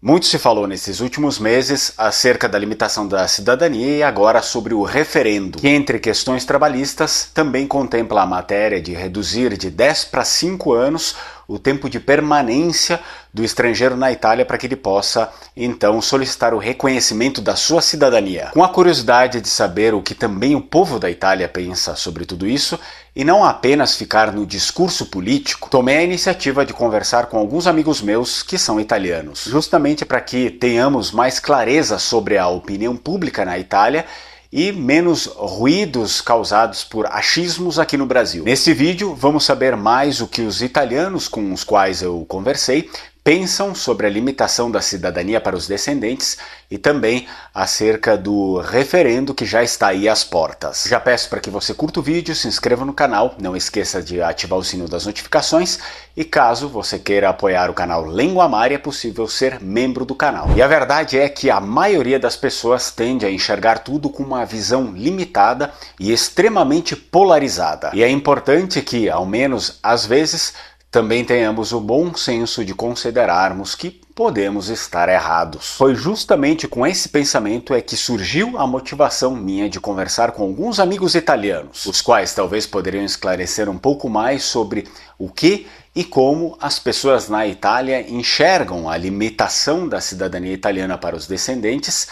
Muito se falou nesses últimos meses acerca da limitação da cidadania e agora sobre o referendo, que entre questões trabalhistas também contempla a matéria de reduzir de 10 para 5 anos o tempo de permanência do estrangeiro na Itália para que ele possa, então, solicitar o reconhecimento da sua cidadania. Com a curiosidade de saber o que também o povo da Itália pensa sobre tudo isso, e não apenas ficar no discurso político, tomei a iniciativa de conversar com alguns amigos meus que são italianos, justamente para que tenhamos mais clareza sobre a opinião pública na Itália e menos ruídos causados por achismos aqui no Brasil. Nesse vídeo vamos saber mais o que os italianos com os quais eu conversei pensam sobre a limitação da cidadania para os descendentes e também acerca do referendo que já está aí às portas. Já peço para que você curta o vídeo, se inscreva no canal, não esqueça de ativar o sino das notificações e caso você queira apoiar o canal Lenguamar, é possível ser membro do canal. E a verdade é que a maioria das pessoas tende a enxergar tudo com uma visão limitada e extremamente polarizada. E é importante que, ao menos às vezes, também tenhamos o bom senso de considerarmos que podemos estar errados. Foi justamente com esse pensamento que surgiu a motivação minha de conversar com alguns amigos italianos, os quais talvez poderiam esclarecer um pouco mais sobre o que e como as pessoas na Itália enxergam a limitação da cidadania italiana para os descendentes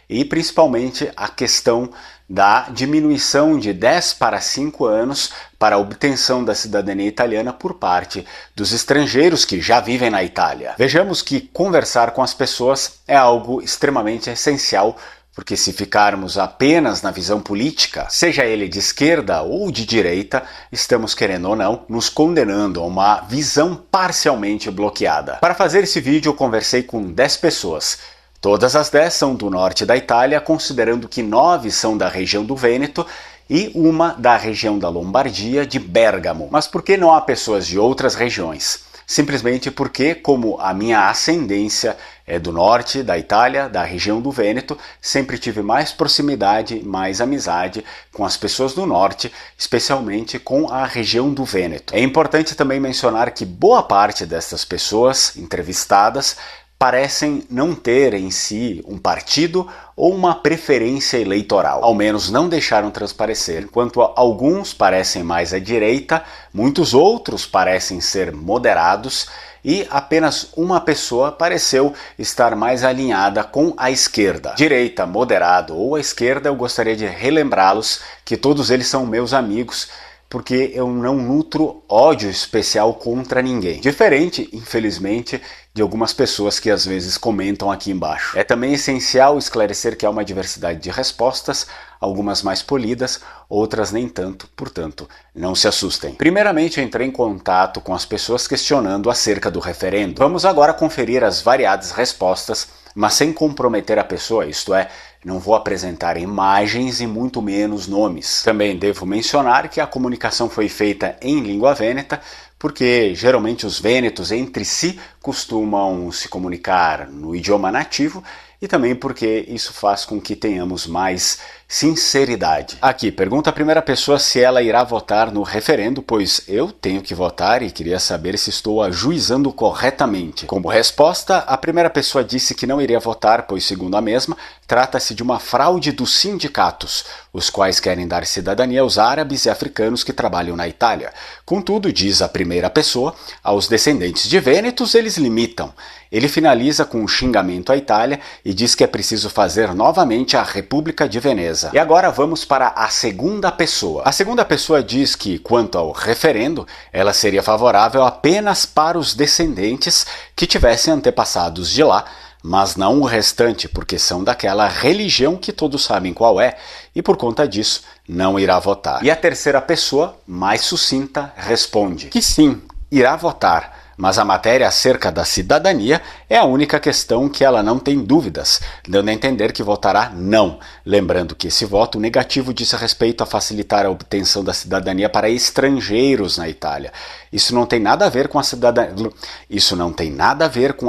e principalmente a questão da diminuição de 10 para 5 anos para a obtenção da cidadania italiana por parte dos estrangeiros que já vivem na Itália. Vejamos que conversar com as pessoas é algo extremamente essencial, porque se ficarmos apenas na visão política, seja ele de esquerda ou de direita, estamos, querendo ou não, nos condenando a uma visão parcialmente bloqueada. Para fazer esse vídeo eu conversei com 10 pessoas. Todas as 10 são do norte da Itália, considerando que 9 são da região do Vêneto e uma da região da Lombardia, de Bérgamo. Mas por que não há pessoas de outras regiões? Simplesmente porque, como a minha ascendência é do norte da Itália, da região do Vêneto, sempre tive mais proximidade, mais amizade com as pessoas do norte, especialmente com a região do Vêneto. É importante também mencionar que boa parte dessas pessoas entrevistadas parecem não ter em si um partido ou uma preferência eleitoral. Ao menos não deixaram transparecer. Enquanto alguns parecem mais à direita, muitos outros parecem ser moderados e apenas uma pessoa pareceu estar mais alinhada com a esquerda. Direita, moderado ou a esquerda, eu gostaria de relembrá-los que todos eles são meus amigos, porque eu não nutro ódio especial contra ninguém. Diferente, infelizmente, de algumas pessoas que às vezes comentam aqui embaixo. É também essencial esclarecer que há uma diversidade de respostas, algumas mais polidas, outras nem tanto, portanto, não se assustem. Primeiramente, eu entrei em contato com as pessoas questionando acerca do referendo. Vamos agora conferir as variadas respostas, mas sem comprometer a pessoa, isto é, não vou apresentar imagens e muito menos nomes. Também devo mencionar que a comunicação foi feita em língua vêneta, porque geralmente os vênetos entre si costumam se comunicar no idioma nativo e também porque isso faz com que tenhamos mais sinceridade. Aqui, pergunta a primeira pessoa se ela irá votar no referendo, pois eu tenho que votar e queria saber se estou ajuizando corretamente. Como resposta, a primeira pessoa disse que não iria votar, pois, segundo a mesma, trata-se de uma fraude dos sindicatos, os quais querem dar cidadania aos árabes e africanos que trabalham na Itália. Contudo, diz a primeira pessoa, aos descendentes de vênetos eles limitam. Ele finaliza com um xingamento à Itália e diz que é preciso fazer novamente a República de Veneza. E agora vamos para a segunda pessoa. A segunda pessoa diz que, quanto ao referendo, ela seria favorável apenas para os descendentes que tivessem antepassados de lá, mas não o restante, porque são daquela religião que todos sabem qual é, e por conta disso não irá votar. E a terceira pessoa, mais sucinta, responde que sim, irá votar, mas a matéria acerca da cidadania é a única questão que ela não tem dúvidas, dando a entender que votará não. Lembrando que esse voto negativo diz respeito a facilitar a obtenção da cidadania para estrangeiros na Itália. Isso não tem nada a ver com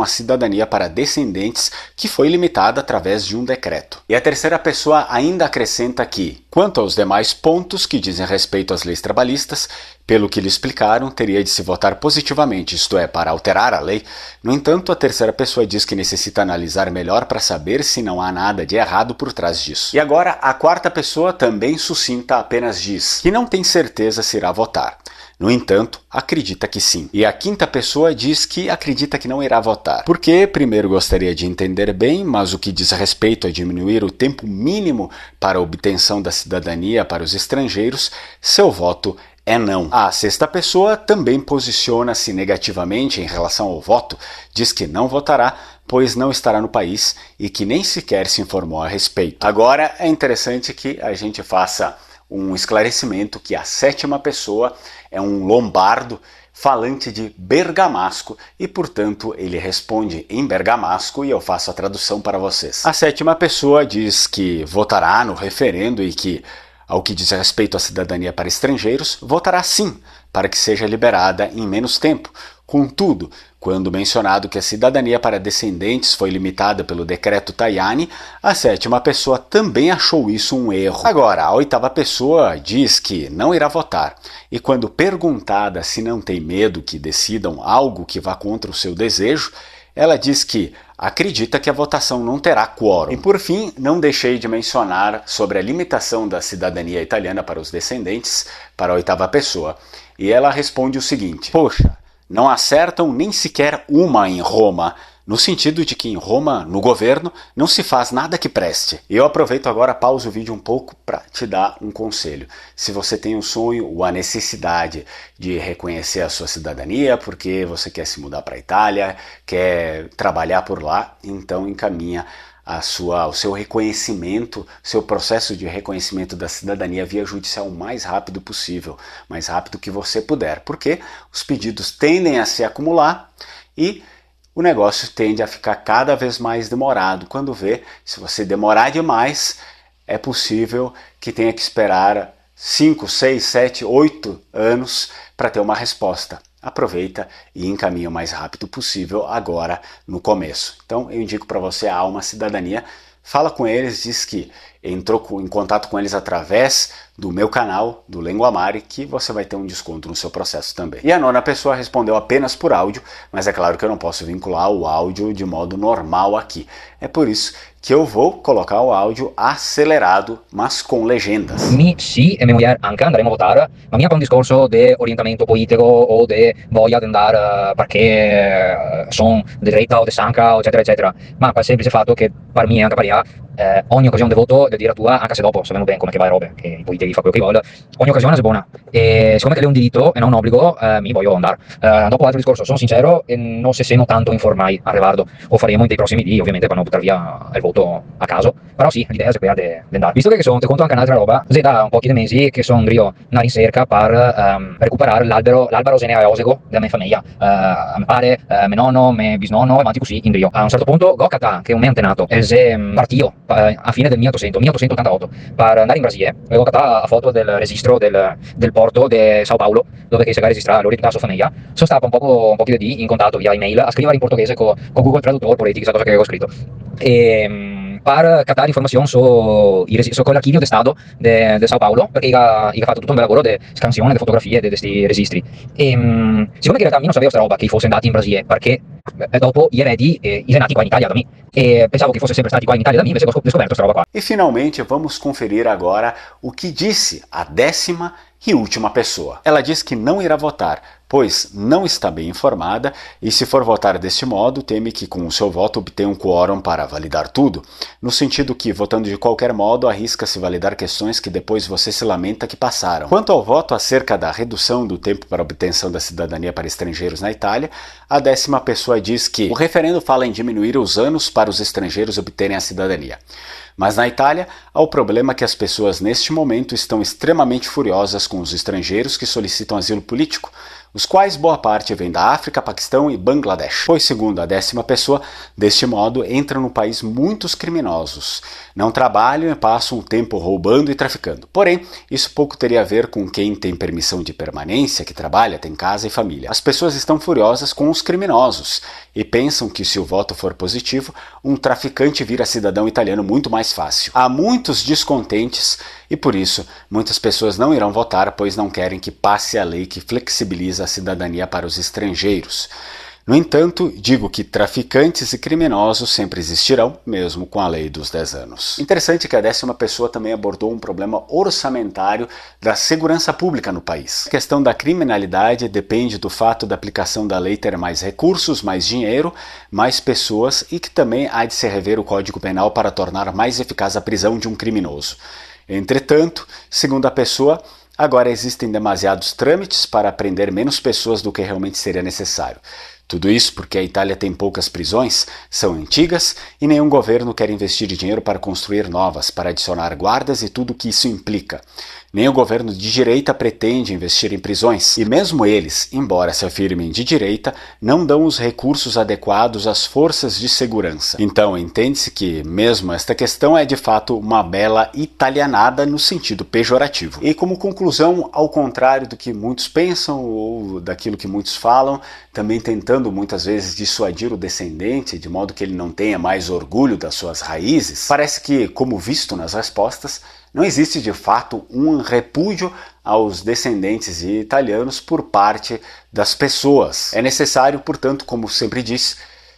a cidadania para descendentes, que foi limitada através de um decreto. E a terceira pessoa ainda acrescenta que, Quanto aos demais pontos que dizem respeito às leis trabalhistas, pelo que lhe explicaram, teria de se votar positivamente, isto é, para alterar a lei. No entanto, a terceira pessoa diz que necessita analisar melhor para saber se não há nada de errado por trás disso. E agora, a quarta pessoa também sucinta apenas diz que não tem certeza se irá votar. No entanto, acredita que sim. E a quinta pessoa diz que acredita que não irá votar. Porque, primeiro, gostaria de entender bem, mas o que diz respeito a diminuir o tempo mínimo para a obtenção da cidadania para os estrangeiros, seu voto é não. A sexta pessoa também posiciona-se negativamente em relação ao voto, diz que não votará, pois não estará no país e que nem sequer se informou a respeito. Agora, é interessante que a gente faça um esclarecimento que a sétima pessoa é um lombardo falante de bergamasco e, portanto, ele responde em bergamasco e eu faço a tradução para vocês. A sétima pessoa diz que votará no referendo e que, ao que diz respeito à cidadania para estrangeiros, votará sim, para que seja liberada em menos tempo. Contudo, quando mencionado que a cidadania para descendentes foi limitada pelo decreto Tajani, a sétima pessoa também achou isso um erro. Agora, a oitava pessoa diz que não irá votar, e quando perguntada se não tem medo que decidam algo que vá contra o seu desejo, ela diz que acredita que a votação não terá quórum. E por fim, não deixei de mencionar sobre a limitação da cidadania italiana para os descendentes, para a oitava pessoa, e ela responde o seguinte: poxa, não acertam nem sequer uma em Roma, no sentido de que em Roma, no governo, não se faz nada que preste. E eu aproveito agora, pauso o vídeo um pouco para te dar um conselho. Se você tem um sonho ou a necessidade de reconhecer a sua cidadania, porque você quer se mudar para a Itália, quer trabalhar por lá, então encaminha o seu reconhecimento, seu processo de reconhecimento da cidadania via judicial o mais rápido possível, mais rápido que você puder, porque os pedidos tendem a se acumular e o negócio tende a ficar cada vez mais demorado. Quando vê, se você demorar demais, é possível que tenha que esperar 5, 6, 7, 8 anos para ter uma resposta. Aproveita e encaminha o mais rápido possível agora no começo. Então eu indico para você a Alma Cidadania, fala com eles, diz que entrou em contato com eles através do meu canal, do Lenguamare, que você vai ter um desconto no seu processo também. E a nona pessoa respondeu apenas por áudio, mas é claro que eu não posso vincular o áudio de modo normal aqui. É por isso que eu vou colocar o áudio acelerado, mas com legendas. Sì, e mia moglie anche andremo a votare, ma mica per un discorso di orientamento politico o di voglia di andare perché sono di dretta o di sanca, eccetera, eccetera, ma per il semplice fatto che per me, anche per io, ogni occasione di voto di dire la tua, anche se dopo sappiamo bene come che va le robe, che i politici fa quello che vuole, ogni occasione è buona. E siccome che è un diritto e non un obbligo, mi voglio andare. Dopo l'altro discorso, sono sincero e non si seno tanto informai al riguardo. Lo faremo dei prossimi giorni, ovviamente, per non buttare via il voto a caso. Però sì, l'idea è quella di andare. Visto che sono, ti conto anche un'altra roba, da un po' di mesi che sono io una ricerca per recuperare l'albero genealogico della mia famiglia. Mi pare, mio nonno, mio bisnonno, avanti così in Rio. A un certo punto, Gokata, che è un mio antenato, è partito a fine del 1888, per andare in Brasile. Gokata ha foto del registro del porto di Sao Paulo, dove si va a registrare la sua famiglia. Sono stato un po' di in contatto via email a scrivere in portoghese con Google Traduttore, por chissà cosa che avevo scritto. Per cattare informazioni su l'archivio di Stato di Sao Paolo, perché ha fatto tutto un bel lavoro di scansione, di fotografie di questi registri. E siccome che in realtà io non sapevo questa roba che fosse andati in Brasile, perché dopo gli eredi sono nati qua in Italia da me, e pensavo che fosse sempre stati qua in Italia da me, invece ho scoperto questa roba qua. E finalmente vamos conferir agora o que disse a 10ª e última pessoa. Ela diz que não irá votar, pois não está bem informada e se for votar deste modo, teme que com o seu voto obtenha um quórum para validar tudo, no sentido que, votando de qualquer modo, arrisca-se validar questões que depois você se lamenta que passaram. Quanto ao voto acerca da redução do tempo para obtenção da cidadania para estrangeiros na Itália, a 10ª pessoa diz que o referendo fala em diminuir os anos para os estrangeiros obterem a cidadania. Mas na Itália, há o problema que as pessoas neste momento estão extremamente furiosas com os estrangeiros que solicitam asilo político, os quais boa parte vem da África, Paquistão e Bangladesh. Pois, segundo a 10ª pessoa, deste modo entram no país muitos criminosos. Não trabalham e passam o tempo roubando e traficando. Porém, isso pouco teria a ver com quem tem permissão de permanência, que trabalha, tem casa e família. As pessoas estão furiosas com os criminosos e pensam que se o voto for positivo, um traficante vira cidadão italiano muito mais mais fácil. Há muitos descontentes e por isso muitas pessoas não irão votar, pois não querem que passe a lei que flexibiliza a cidadania para os estrangeiros. No entanto, digo que traficantes e criminosos sempre existirão, mesmo com a lei dos 10 anos. Interessante que a 10ª pessoa também abordou um problema orçamentário da segurança pública no país. A questão da criminalidade depende do fato da aplicação da lei ter mais recursos, mais dinheiro, mais pessoas e que também há de se rever o Código Penal para tornar mais eficaz a prisão de um criminoso. Entretanto, segundo a pessoa, agora existem demasiados trâmites para prender menos pessoas do que realmente seria necessário. Tudo isso porque a Itália tem poucas prisões, são antigas e nenhum governo quer investir dinheiro para construir novas, para adicionar guardas e tudo o que isso implica. Nem o governo de direita pretende investir em prisões, e mesmo eles, embora se afirmem de direita, não dão os recursos adequados às forças de segurança. Então, entende-se que mesmo esta questão é de fato uma bela italianada no sentido pejorativo. E como conclusão, ao contrário do que muitos pensam ou daquilo que muitos falam, também tentando muitas vezes dissuadir o descendente de modo que ele não tenha mais orgulho das suas raízes, parece que, como visto nas respostas, não existe de fato um repúdio aos descendentes italianos por parte das pessoas. É necessário, portanto, como sempre disse,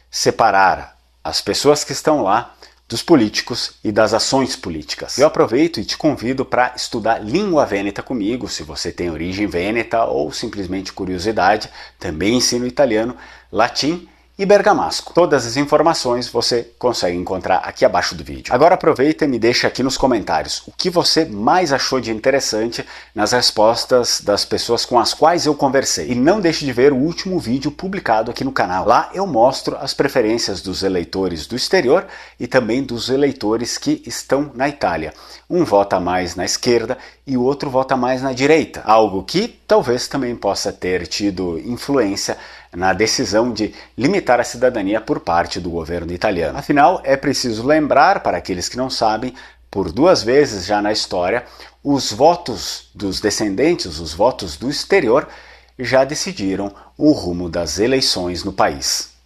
separar as pessoas que estão lá dos políticos e das ações políticas. Eu aproveito e te convido para estudar língua vêneta comigo, se você tem origem vêneta ou simplesmente curiosidade, também ensino italiano, latim e bergamasco. Todas as informações você consegue encontrar aqui abaixo do vídeo. Agora aproveita e me deixa aqui nos comentários o que você mais achou de interessante nas respostas das pessoas com as quais eu conversei. E não deixe de ver o último vídeo publicado aqui no canal. Lá eu mostro as preferências dos eleitores do exterior e também dos eleitores que estão na Itália. Um vota mais na esquerda e o outro vota mais na direita. Algo que talvez também possa ter tido influência na decisão de limitar a cidadania por parte do governo italiano. Afinal, é preciso lembrar, para aqueles que não sabem, por 2 vezes já na história, os votos dos descendentes, os votos do exterior, já decidiram o rumo das eleições no país.